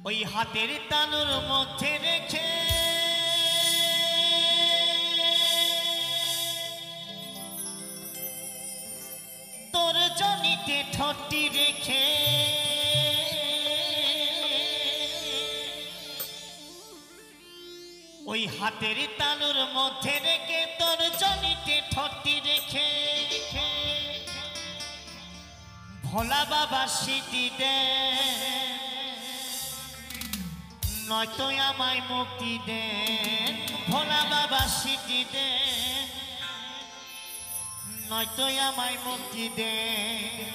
ওই হাতের তালুর মধ্যে রেখে তোর জনিতে ঠোঁটটি রেখে ওই হাতের তালুর মধ্যে রেখে তোর জনিতে ঠোঁটটি রেখে ভোলা বাবা স্মৃতি দে নয়তো আমায় মুক্তি দেন ভোলা বাবা স্মৃতি দে নয়তো আমায় মুক্তি দেন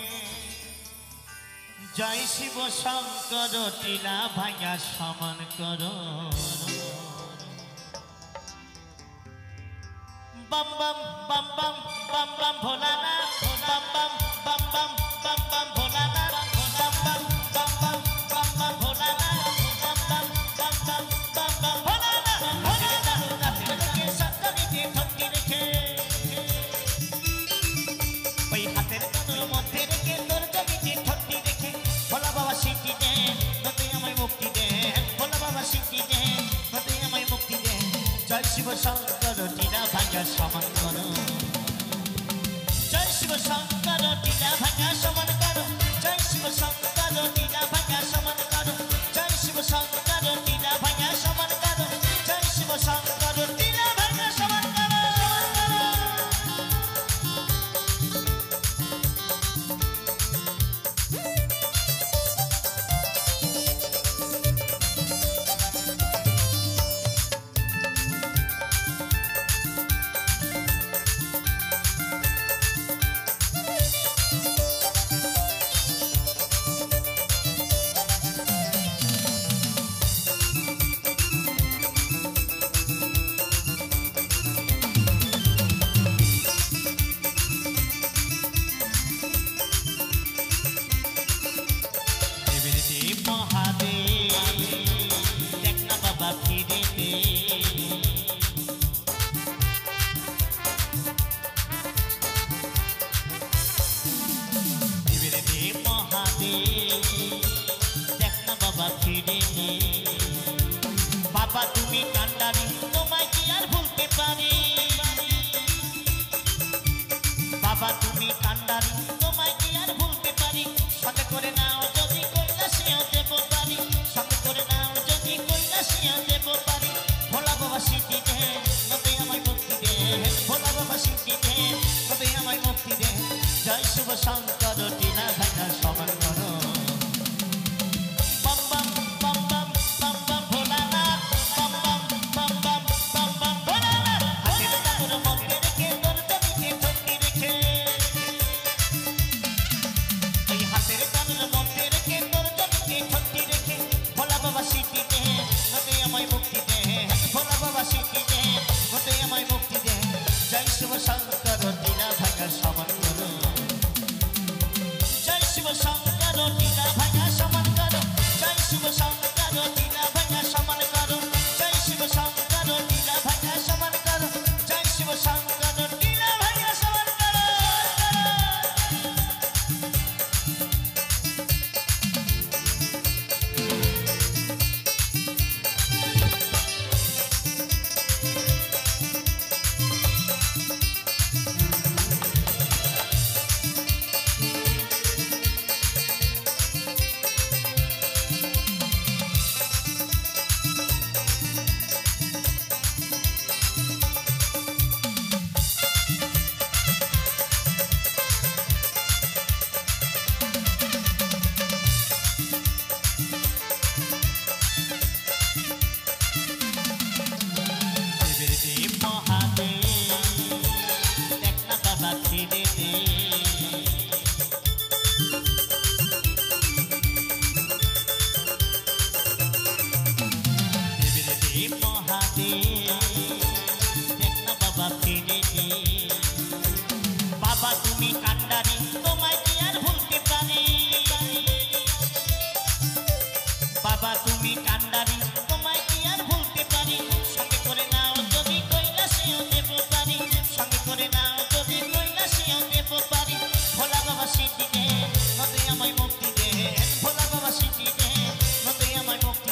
জয় শিব শঙ্কর টিলা ভাঙা সমান করো बम बम बम बम बम बम भोलानाथ बम बम बम बम बम बम भोलानाथ बम बम बम बम बम बम भोलानाथ बम बम बम बम बम बम भोलानाथ भोलानाथ के सत्तरी के ठोकी रेखे ওই হাতের তালুর মধ্যে রেখে তোর জমিতে ঠোঁটটি রেখে ভোলা বাবা স্মৃতি দে নয়তো আমায় মুক্তি দে ভোলা বাবা স্মৃতি দে নয়তো আমায় মুক্তি দে জয় শিব শঙ্কর টিলা ভাঙা সমান করো জয় শিব শঙ্কর টিলা ভাঙা সমান করো জয় শিব শঙ্কর টিলা ভাঙা সমান করো জয় শিব শঙ্কর টিলা ভাঙা সমান করো জয় শিব শঙ্কর টিলা ভাঙা সমান করো বাবা তুমি কান্ডারি তোমায় কি আর ভুলতে পারি বাবা তুমি কান্ডারি তোমায় কি আর ভুলতে পারি সাথে করে নাও যদি কৈলাসেও দেব পারি সাথে করে নাও যদি কৈলাসেও দেব পারি ভোলা বাবা স্মৃতি দে নয়তো আমায় মুক্তি দে ভোলা বাবা স্মৃতি দে নয়তো আমায় মুক্তি দে জয় শিব শঙ্কর টিলা ভাঙা সমান করো जय शिव शंकर टीला भागा समान करो जय शिव शंकर टीला भागा समान करो जय शिव शंकर टीला भागा समान करो जय शिव शंकर टीला भागा समान करो जय शिव शंकर टीला भागा समान करो बाबा तुमी कांडारी तुम्हें की यार भूलते पारी बाबा तुमी कांडारी तुम्हें की यार भूलते पारी संगे करे नाओ जदि কৈলাসেও দেব পারি संगे करे नाओ जदि কৈলাসেও देब पारी भोला बाबा स्मृति दे नयतो আমায় मुक्ति दे भोला बाबा स्मृति दे नयतो আমায় मुक्ति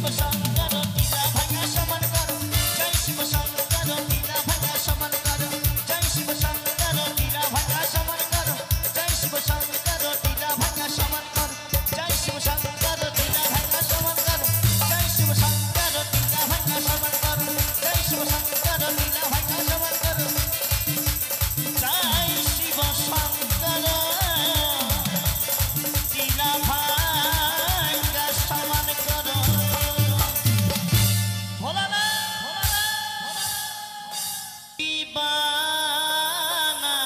শিব শঙ্কর টিলা ভাঙা সমান করো জয় শিব শঙ্কর টিলা ভাঙা সমান করো জয় শিব শঙ্কর টিলা ভাঙা সমান করো জয় শিব শঙ্কর টিলা ভাঙা সমান করো জয় শিব শঙ্কর টিলা ভাঙা সমান করো জয় শিব শঙ্কর টিলা ভাঙা সমান করো জয় শিব শঙ্কর টিলা ভাঙা সমান করো জয় শিব শঙ্কর টিলা ভাঙা সমান করো ভোলানা দিবানা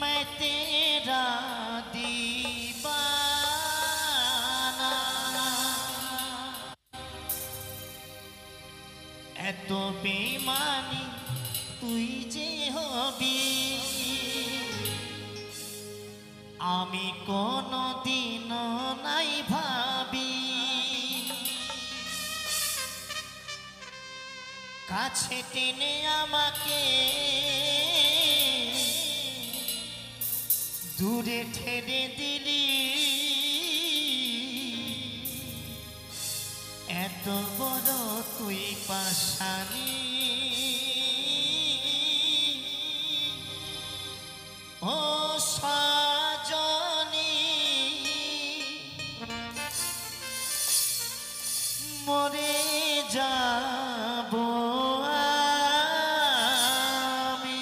मैं तेरा दीवाना এত বেমানি তুই যে হবি আমি কোনদিন নাই ভাবি কাছে টেনে আমাকে দূরে ঠেলে দিলি এত বড় তুই পাশানি ও সাজনি মরে যাব আমি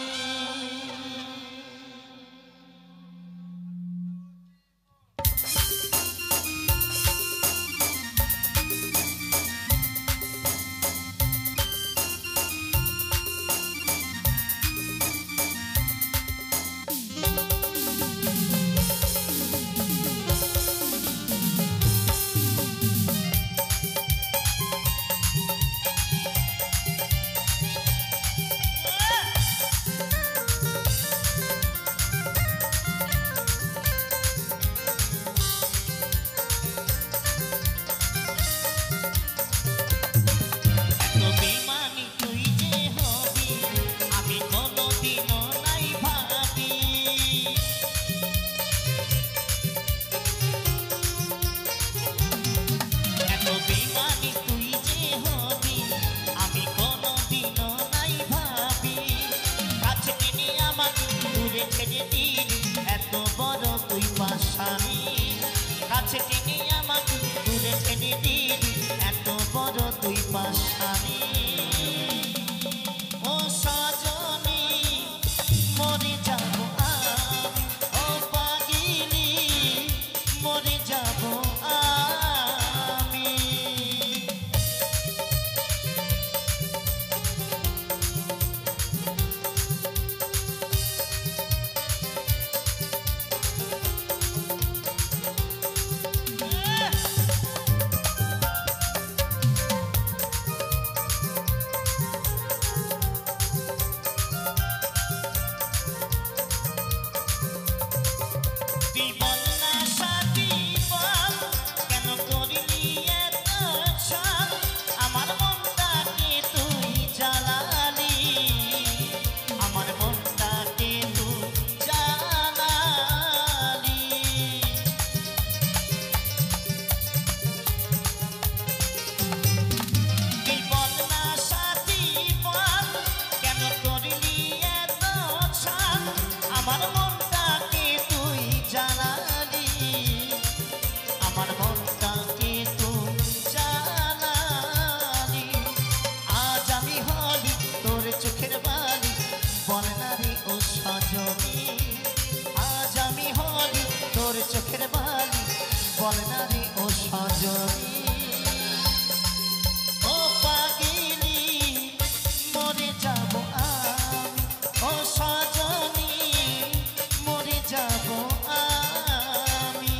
এত বড় তুই পাশানি কাছে টেনে আমাকে দূরে ঠেলে দিলি এত বড় তুই পাশানি ও সাজনি মরে যাব আমি ও পাগিলি মরে যাব আমি চোখের বালি বল না রে ও সজনী ও পাগিলি মরে যাব আমি ও সজনী মরে যাব আমি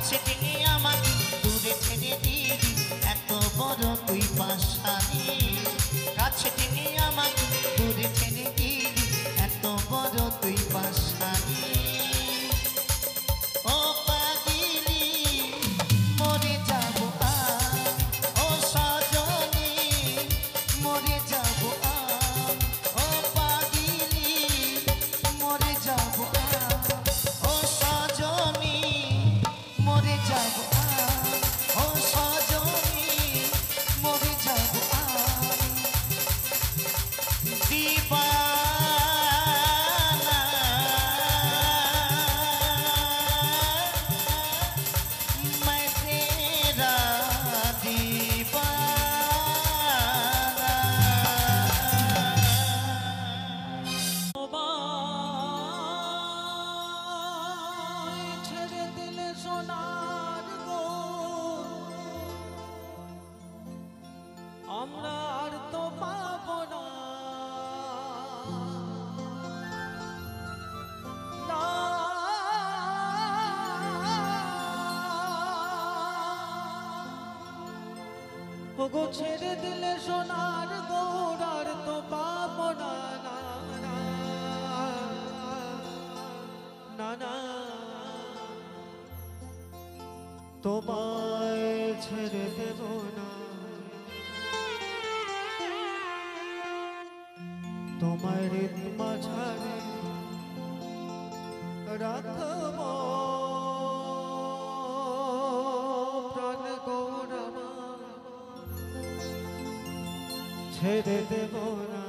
কাছে থেকে আমাকে দূরে ছেড়ে দিলি এত বড় তুই পাশানি কাছে থেকে আমাকে দূরে ছেড়ে দিলি এত বড় তুই পাশানি ও পাগিলি মরে যাব ও সজনী মরে যাব ও পাগিলি মরে যাব ও সজনী মরে যাব ও সজনী মরে যাব দিবানা मैं तेरा তোমায় ছেড়ে দিলে সোনার গো আমরা আর তো পাবো না না ওগো ছেড়ে দিলে সোনার গৌর আর তো পাবো না না না না না তোমায় ছেড়ে দেব না তোমার হৃদ মাঝারে রাখব প্রাণ গৌর আমার ছেড়ে দেব না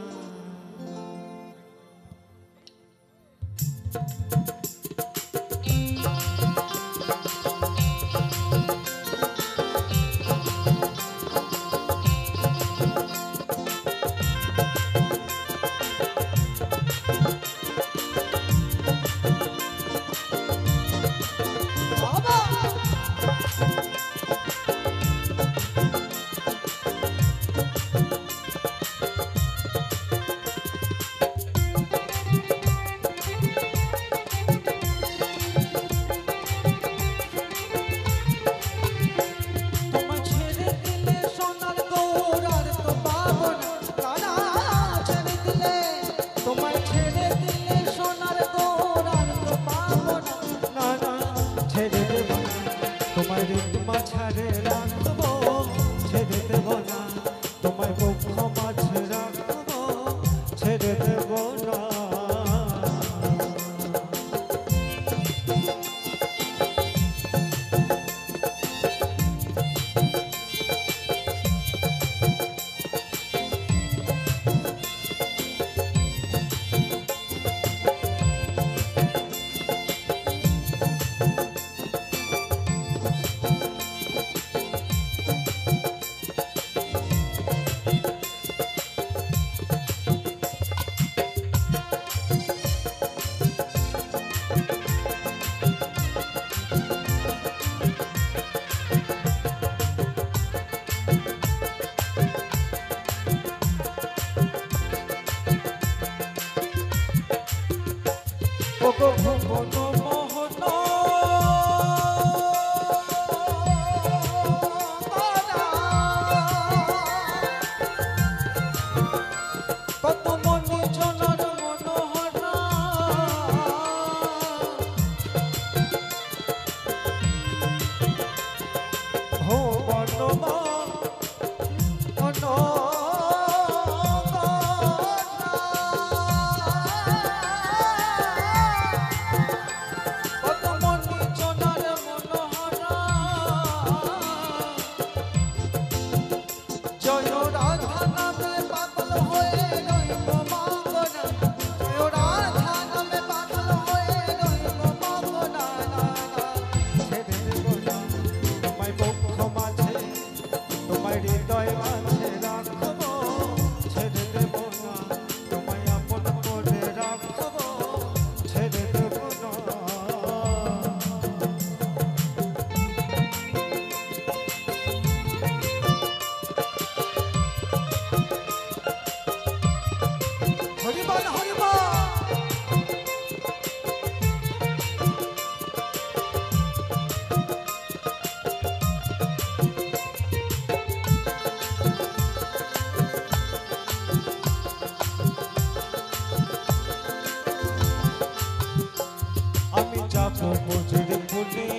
ফুলে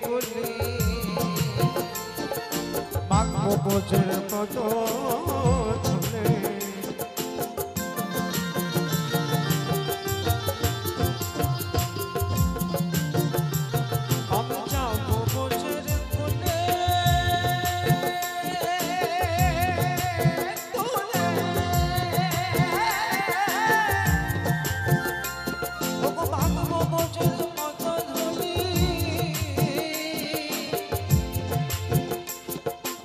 ফুলে মাগো বোঝের মতো ঝুলে আমি যাবো বোঝের ফুলে ফুলে ওগো মাগো বোঝের মতো ঝুলি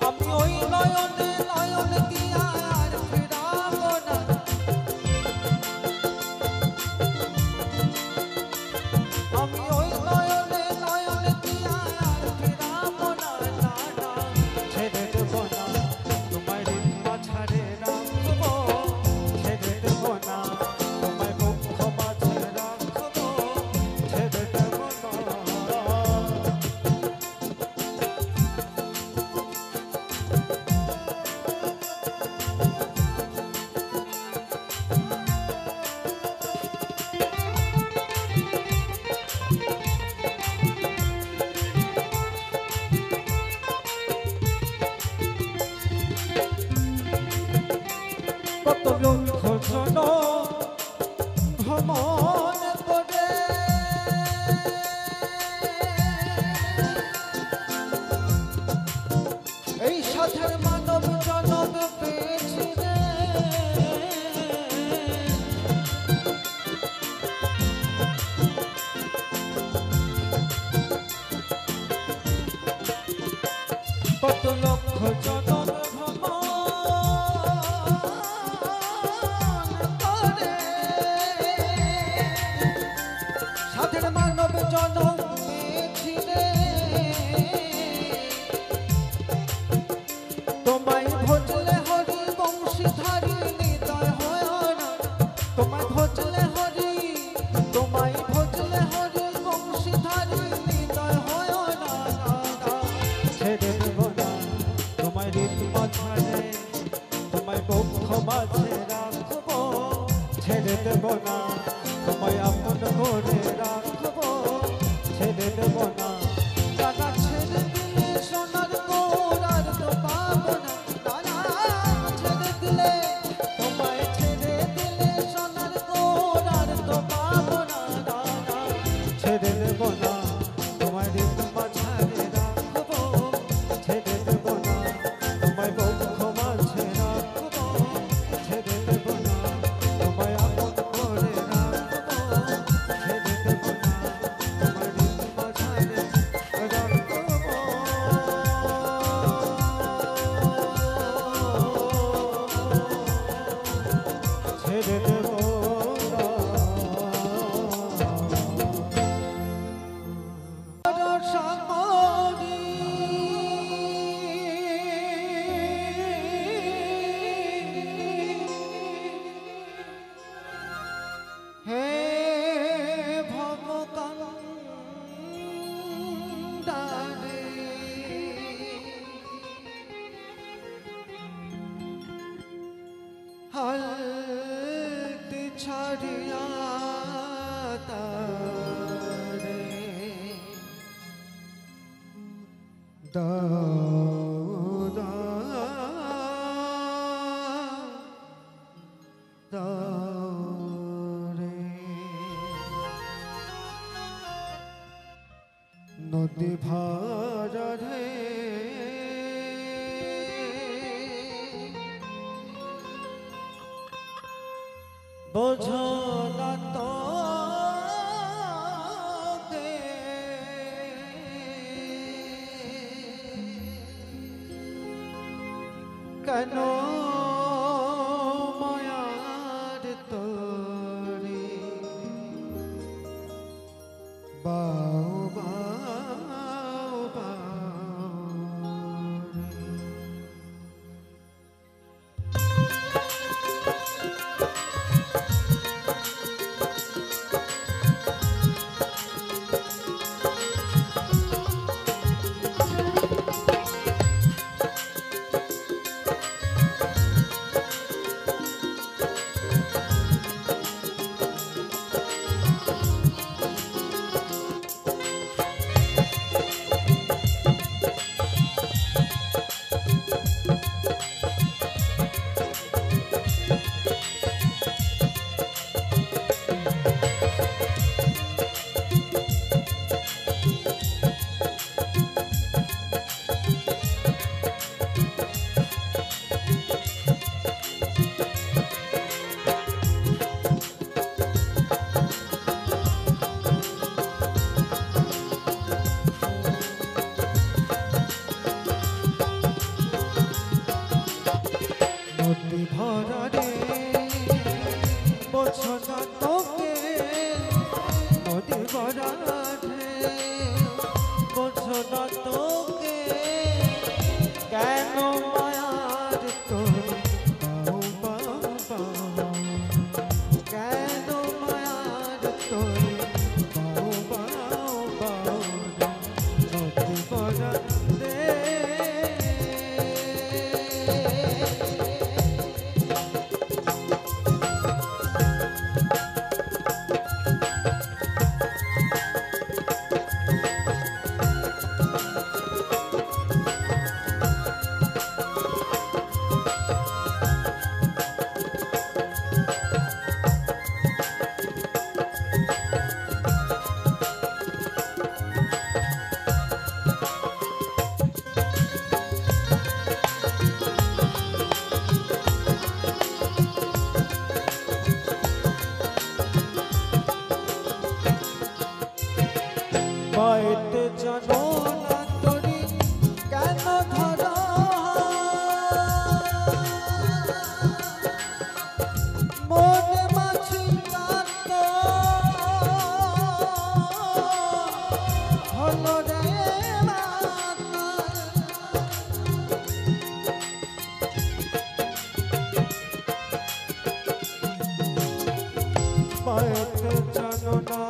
আমি ওই নয়নে নয়ন দিয়া আর ফিরাবো না আমি ওই নয়নে নয়ন দিয়া আর ফিরাবো না না না ছেড়ে দেবো না তোমার মাঝারে রাখবো ছেড়ে দেবো না তোমার মুখ মাঝে রাখবো ছেড়ে দেবো না কত লক্ষ জন ভ্রমণ করে এই সাথের মানব জনম পেয়েছি রে কত লক্ষ জনম ভ্রমণ করে সাথের মানব জনম পেয়েছি রে তোমায় ভজলে হরি বংশীধারী হৃদয় হয় না তোমায় ভজলে হরি তোমায় ভজলে হরি বংশীধারী হৃদয় হয় না না না ছেড়ে দেব না তোমায় হৃদ মাঝারে তোমায় বক্ষ মাঝে রাখবো ছেড়ে দেব না তোমায় আপন করে রাখবো ছেড়ে দেব না টাকা ছেড়ে দিলে সোনার গোড়ার তো পাবো না টাকা ছেড়ে দিলে তোমায় ছেড়ে দিলে সোনার গোড়ার তো পাবো না টাকা ছেড়ে দেব না তোমায় হৃদ মাঝারে রাখবো ছেড়ে দেব না তোমায় বক্ষ মাঝে রাখবো ছেড়ে দেব না তোমায় আপন করে রাখবো ছেড়ে দেব না তোমায় হৃদ মাঝারে রাখবো ছেড়ে দেব না সামরি হে ভবকান্ডারে হালতে ছাড়িয়া তারে দাও দাও রে নদী ভারা রে বোঝো না তো দে কেন মায়ার তোরে বাও বাও বাও পাইতে জানো না তোরি কেন ধরা মনে মাছি কান্দ হলো রে পাইতে জানো না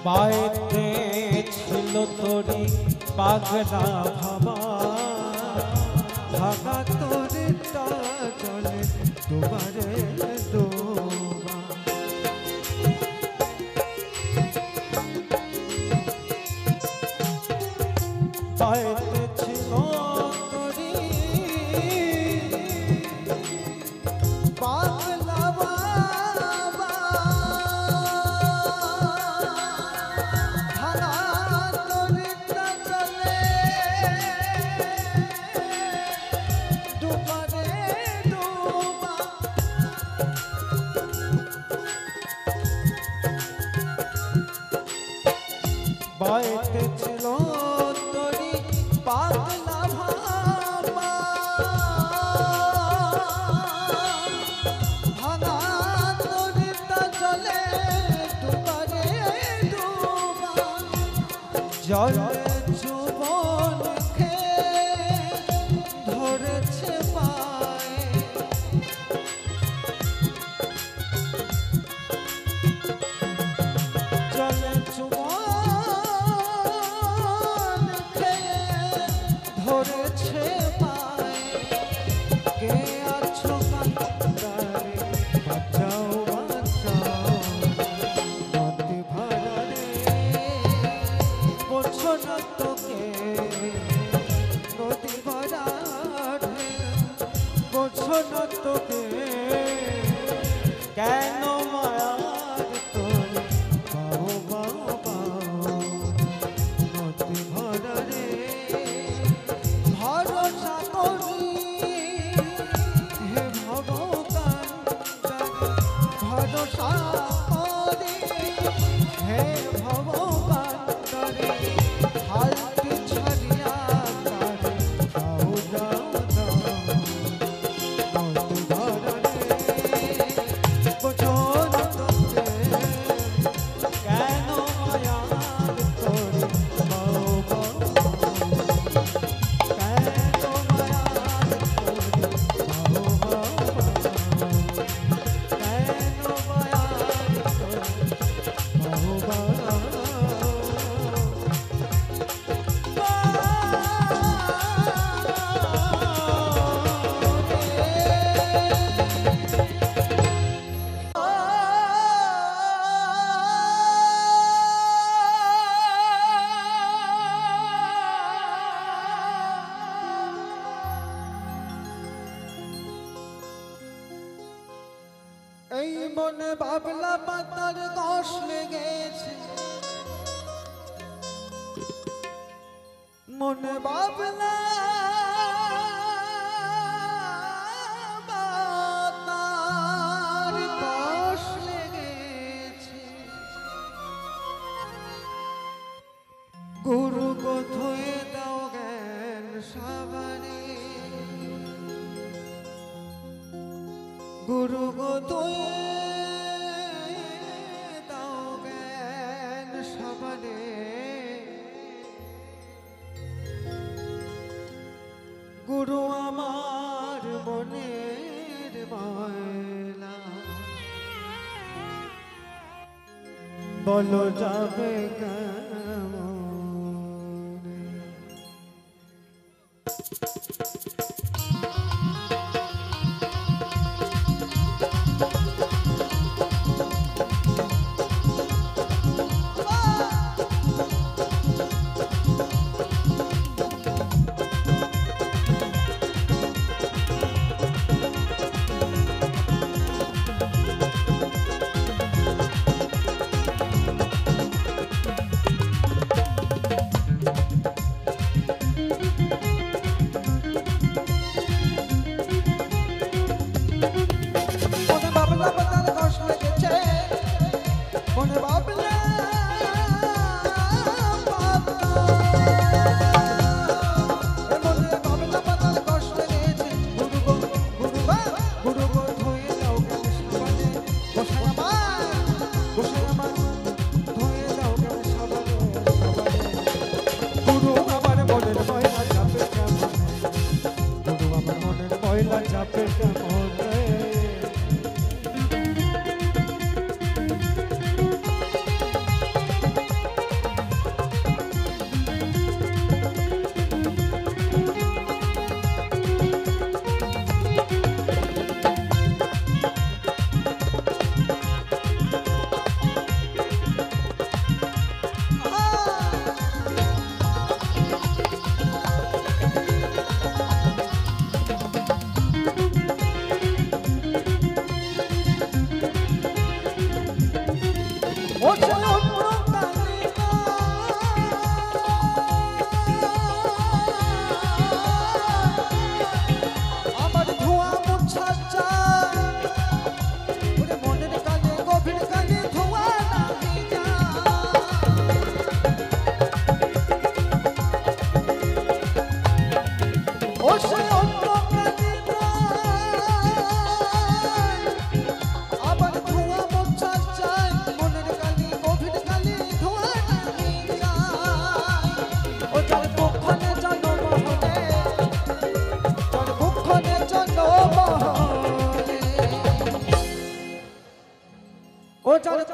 পাইতে ছিল তোরি পাগলা ভাবা ভাগা তোরে তা চলে দুবারে ডোবা পাইতে ছিল তোরি পাগলা পাইতে ছিল তোরি পাগলা ভাবা ভাঙা তোরিটা চলে দুবারে ডোবা জলে যৌবন ধরেছে পায়ে জলে ধরেছে পায়ে কে আছো কান্দারে বাঁচাও বাঁচাও নদী ভাড়া রে বোঝো না এই মনে বাবলা পাতার কষ লেগেছে, মনে বাবলা পাতার কষ লেগেছে। গুরু গো ধুয়ে দাও জ্ঞান সাবানে, গুরু গো ধুয়ে দাও জ্ঞান সাবানে। গুরু আমার মনের ময়লা, বলো যাবে কেমনে।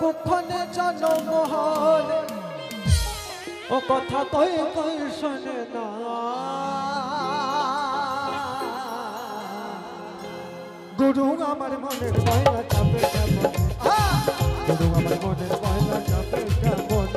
কুক্ষণে জনমহলে ও কথা কই কই শোনে না, গুরু আমার মনের ময়লা চাপে কেমন, গুরু আমার মনের ময়লা চাপে কেমন।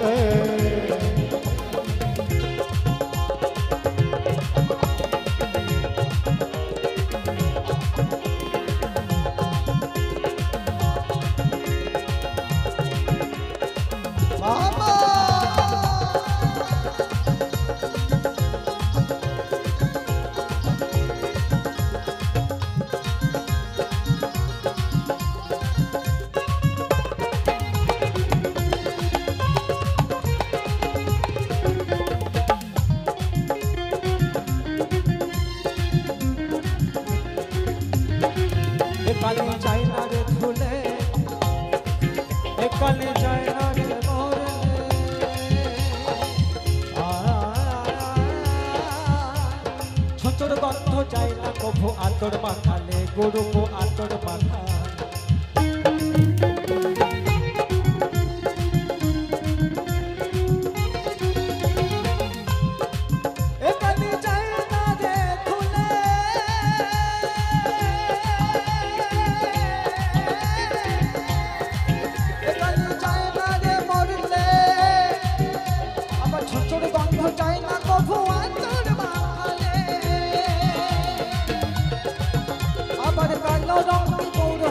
কালে যায় না রে ধুলে, কালে যায় না রে মরলে, ছোটর গন্ধ যায় না কভু আতর মাখালে, গরু কো আতর মাখা। আবার কালো রঙ গৌর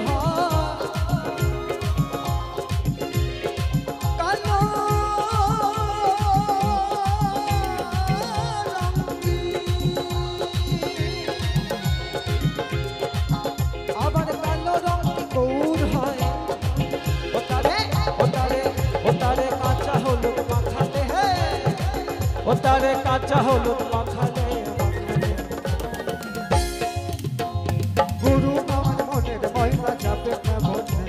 কাঁচা হলুদ মাখালে মাখালে গুরু আমার মনের ময়লা যাবে কেমনে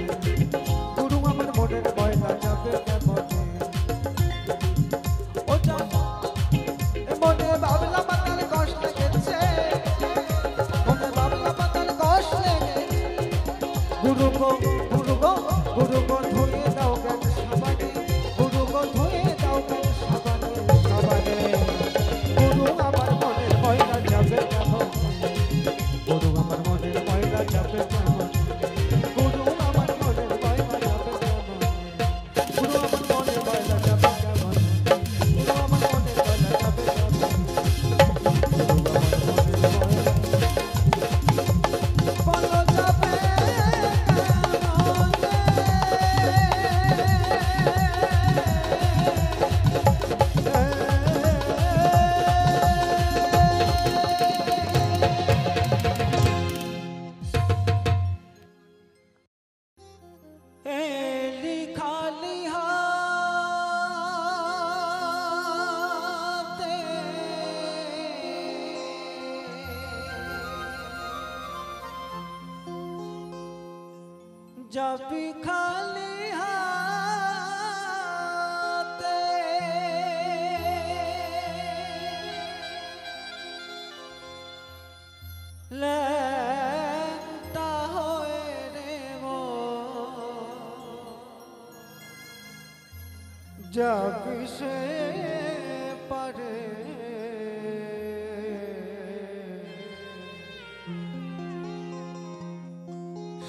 গুরু আমার মনের ময়লা যাবে কেমনে ও যা মনে বাবলা পাতার কষ লেগেছে মনে বাবলা পাতার কষ লেগেছে গুরু গো ধুয়ে দাও কেন সাবানে গুরু গো ধুয়ে দাও কেন সাবানে সাবানে গুরু আমার মনের ময়লা যাবে কেমন গুরু আমার মনের ময়লা যাবে কেমন গুরু আমার মনের ময়লা যাবে কেমন গুরু আমার মনের ময়লা যাবে কেমন গুরু আমার মনের ময়লা যাবে কেমন বলো যাবে এলি খালি হাতে যাবি খালি হাতে ল্যাংটা হয়ে রে যাবি সে পারে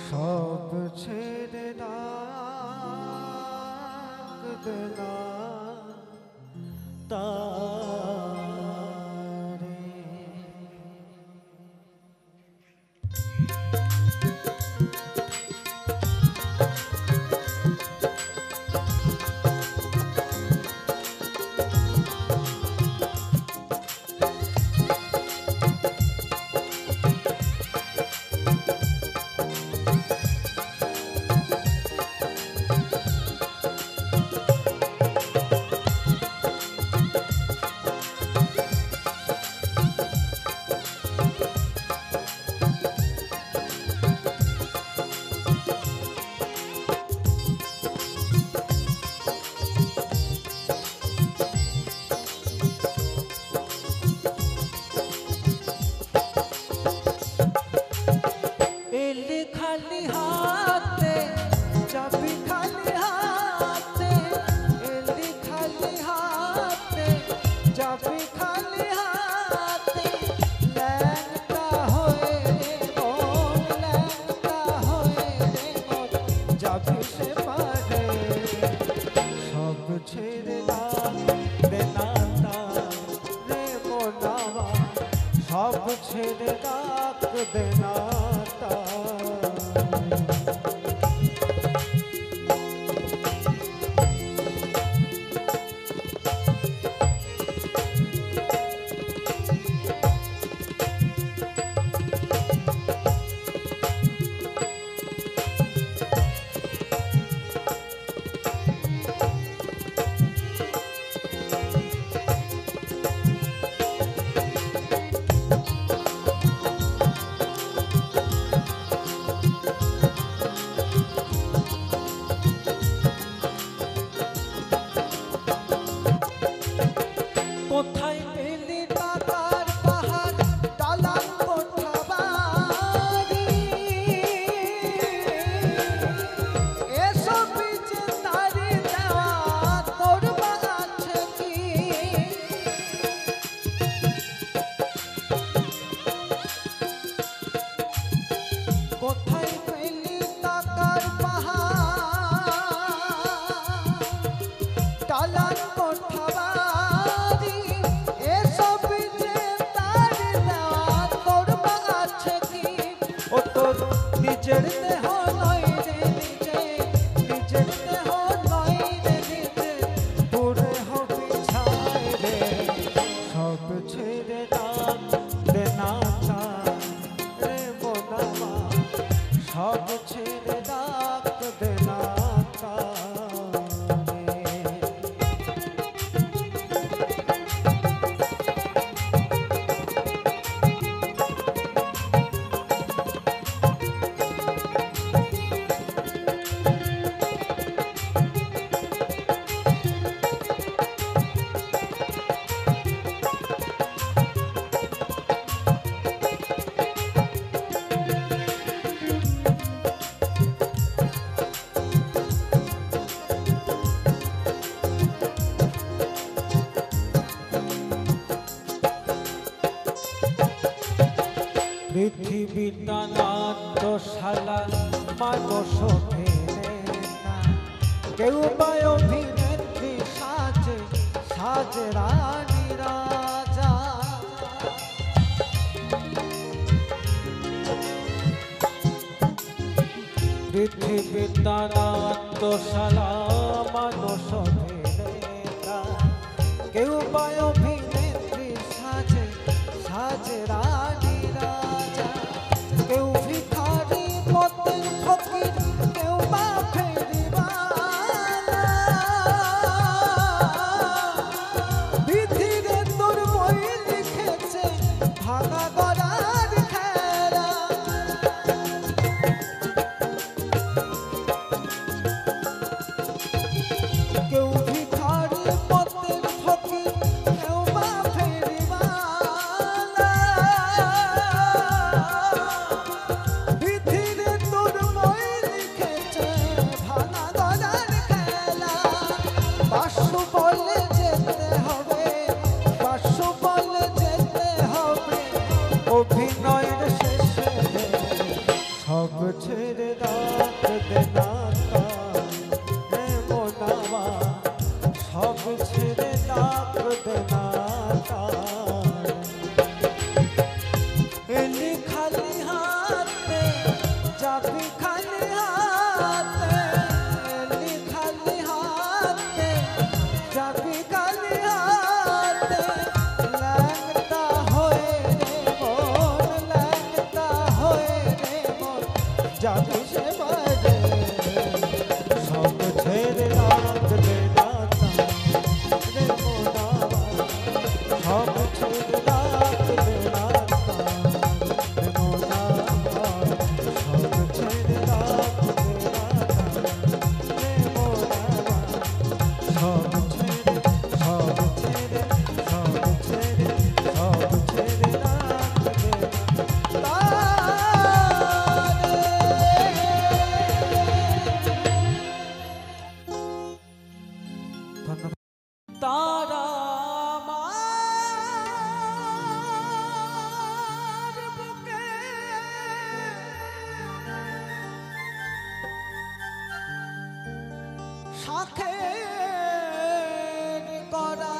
সব ছেড়ে ডাক দেনা তারে এলি খালি হাতে যাবি খালি হাতে এলি খালি হাতে যাবি খালি হাতে ল্যাংটা হয়ে রে মন ল্যাংটা হয়ে রে মন যাবি সে পারে সব ছেড়ে দাও দেনা রে মোনামা সব ছেড়ে ডাক দেনা কোথায় পেলি টাকার পাহাড় দালান কোঠা বাড়ি এসব যে তারি দেওয়া তোর বাগাছে কি কোথায় পেলি টাকার পাহাড় দালান কোঠা বাড়ি এসব যে তার দেওয়া তোর বাগাছে কি ও তোর নিজের দেহ নয় রে নিজের দেহ নয় রে নিজে পুরে হবি ছাই রে সব ছেড়ে দাও দেনা রে মোনামা সব ছেড়ে ডাক দেনা তারে পৃথিবীটা নাট্যশালা মানুষ ফেরে না, কেউ বা অভিনেত্রী সাজে সাজে রানী রাজা। পৃথিবীটা নাট্যশালা মানুষ ফেরে না, কেউ বা অভিনেত্রী সাজে সাজে রানী রাজা। কেউ ভিখারি পথের ফকির, কেউ বা ফেরিওয়ালা। বিধিরে তোর বই লিখেছে ভাঙা গড়ার খেলা। কেউ ভিখারি পথের ফকির, কেউ বা ফেরিওয়ালা। বিধিরে তোর বই লিখেছে ভাঙা গড়ার খেলা। বাসু বলে যেতে হবে, বাসু বলে যেতে হবে, অভিনয়ের শেষে সব ছেড়ে রাত দেনা হে মোনাবা, সব ছেড়ে ডাক দেনা। এলি খালি হাতে যাবি খালি হাতে, এলি খালি হাতে যাবি খালি হাতে। ল্যাংটা হয়ে রে মন, ল্যাংটা হয়ে রে মন, যাবি সে বাইরে। সব ছেড়ে রাত দেনা রে মোনাবা, সব ছেড়ে রাত দেনা রে মোনাবা, সব ছেড়ে রাত দেনা রে মোনাবা। সব ছেড়ে, সব ছেড়ে, সব ছেড়ে, সব ছেড়ে রাত দেনা ধন্যবাদ। তারা আমার বুকে শাঁখের করা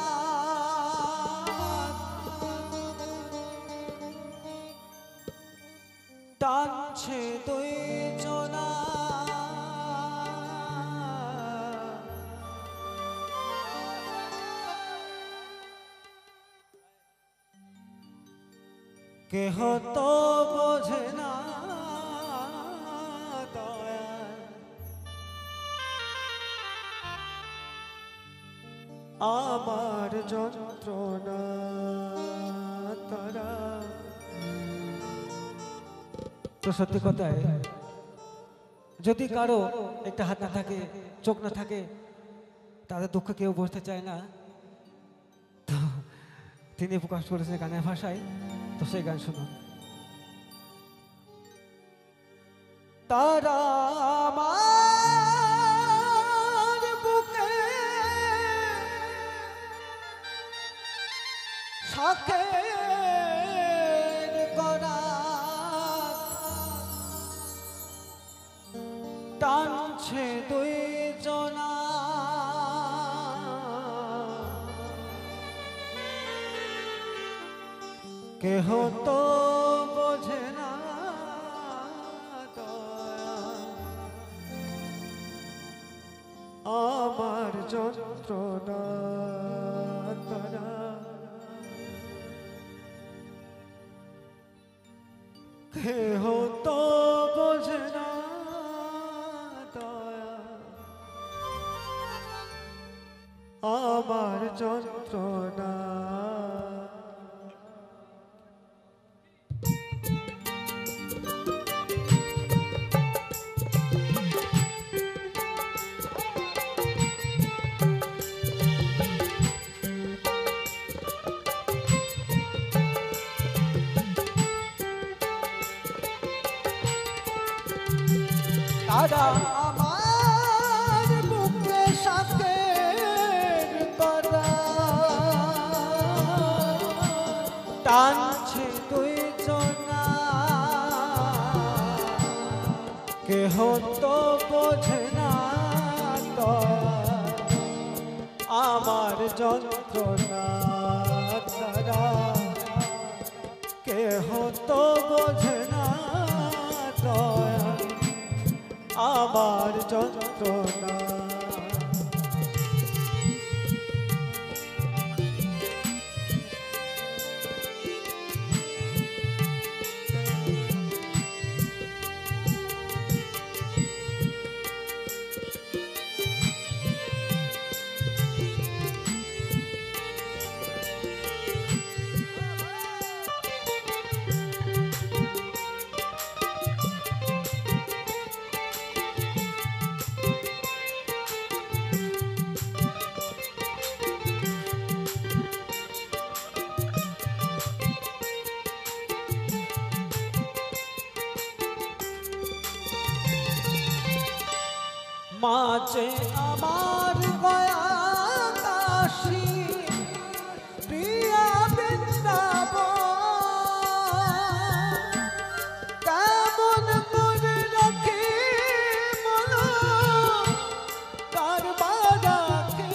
টানছে দুই জনা। কেহ তো বোঝে না দয়া, আমার যন্ত্রণা তারা। তো সত্যি কথায়, যদি কারো একটা হাত না থাকে, চোখ না থাকে, তাদের দুঃখ কেউ বুঝতে চায় না। তো তিনি প্রকাশ করেছেন গানের ভাষায়, তো সেই গান শুনুন। তারা আমার বুকে শাঁখের করা টানছে দুই জনা। কেহ তো বোঝে না দয়া, আমার যন্ত্রণা তারা। কেহ তো বোঝে না দয়া, আমার যন্ত্রণা। তারা আমার বুকে শাঁখের করা টানছে দুই জনা। যন্ত্রণা তারা কেহ তো বোঝে না দয়াল আমার যন্ত্রণা। মাঝে আমার গয়া কাশী প্রিয়া বৃন্দাবন কেমন করে রাখি মনো কারবার রাখি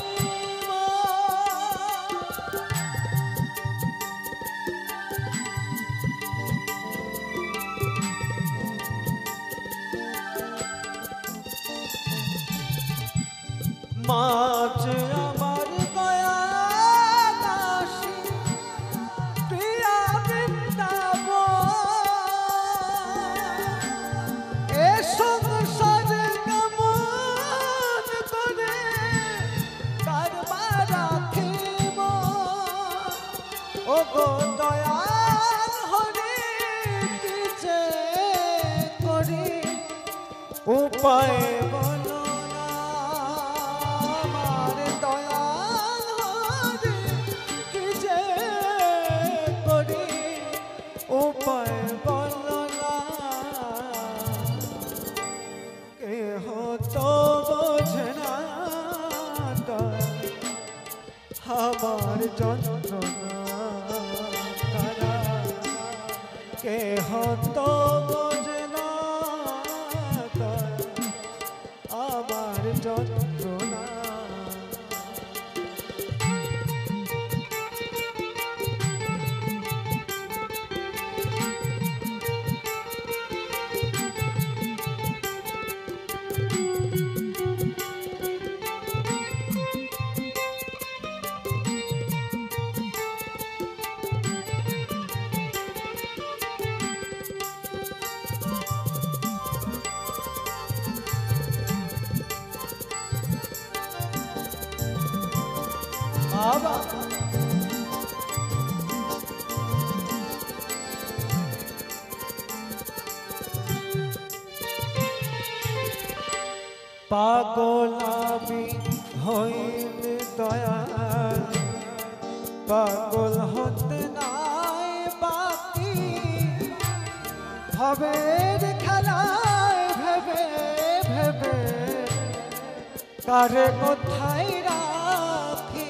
মাঝে আমার গয়া কাশী প্রিয়া বৃন্দাবন এ সংসারে কেমন করে কারবার রাখিব ও গো দয়াল হরি কি যে করি উপায় বলো উপায় বলো না কেহ তো বোঝে না আমার যন্ত্রণা তারা কেহ তো বোঝে না আমার যন্ত্রণা। পাগল আমি হইলে দয়াল পাগল হতে নাই বাকি ভবের খেলায় ভেবে ভেবে কারে কোথায় রাখি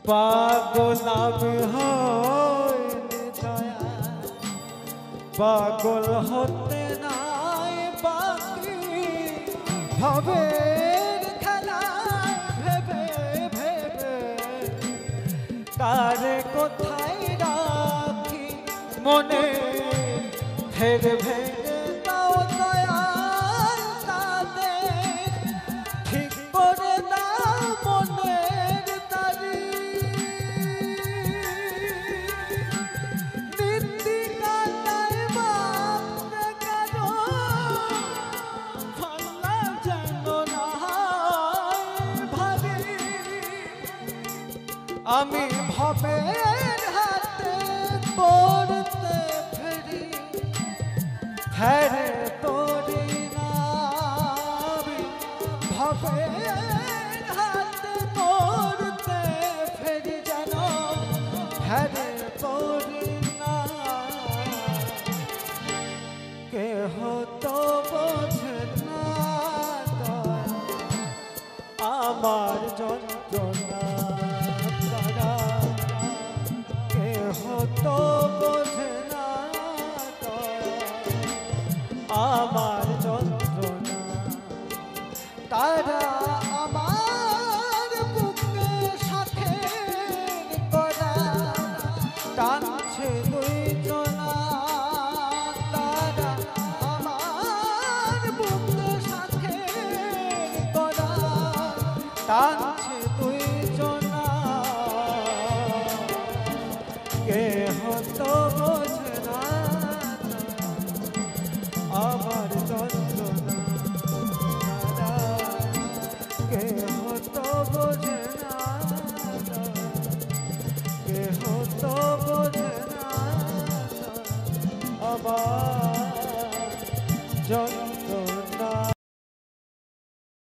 পাগল আমি হইলে দয়াল পাগল হতে নাই বাকি ভবের খেলায় ভেবে ভেবে কারে কোথায় রাখি মনে ফের ভেবে দাও দয়াল তাদের ঠিক করে দাও মনের তারি নিন্দিকাটায় মাপতে কারো ফাল্লা যেন না ভারী আমি ভবের হাতে পড়তে ফেরি ফেরে তোরি নাবি ভবের হাতে পড়তে ফেরি যেন ফেরে তোরি না কেহ তো বোঝে না আমার যন্ত্রণা কেহ তো আমার যন্ত্রণা তারা আমার বুকে সাথে করা টানছে দুইজনা তারা আমার বুকে সাথে করা টানছে দুইজনা কে হতো বোঝে না আমার যন্ত্রণা কে হতো বোঝে না কে হতো বোঝে না আমার যন্ত্রণা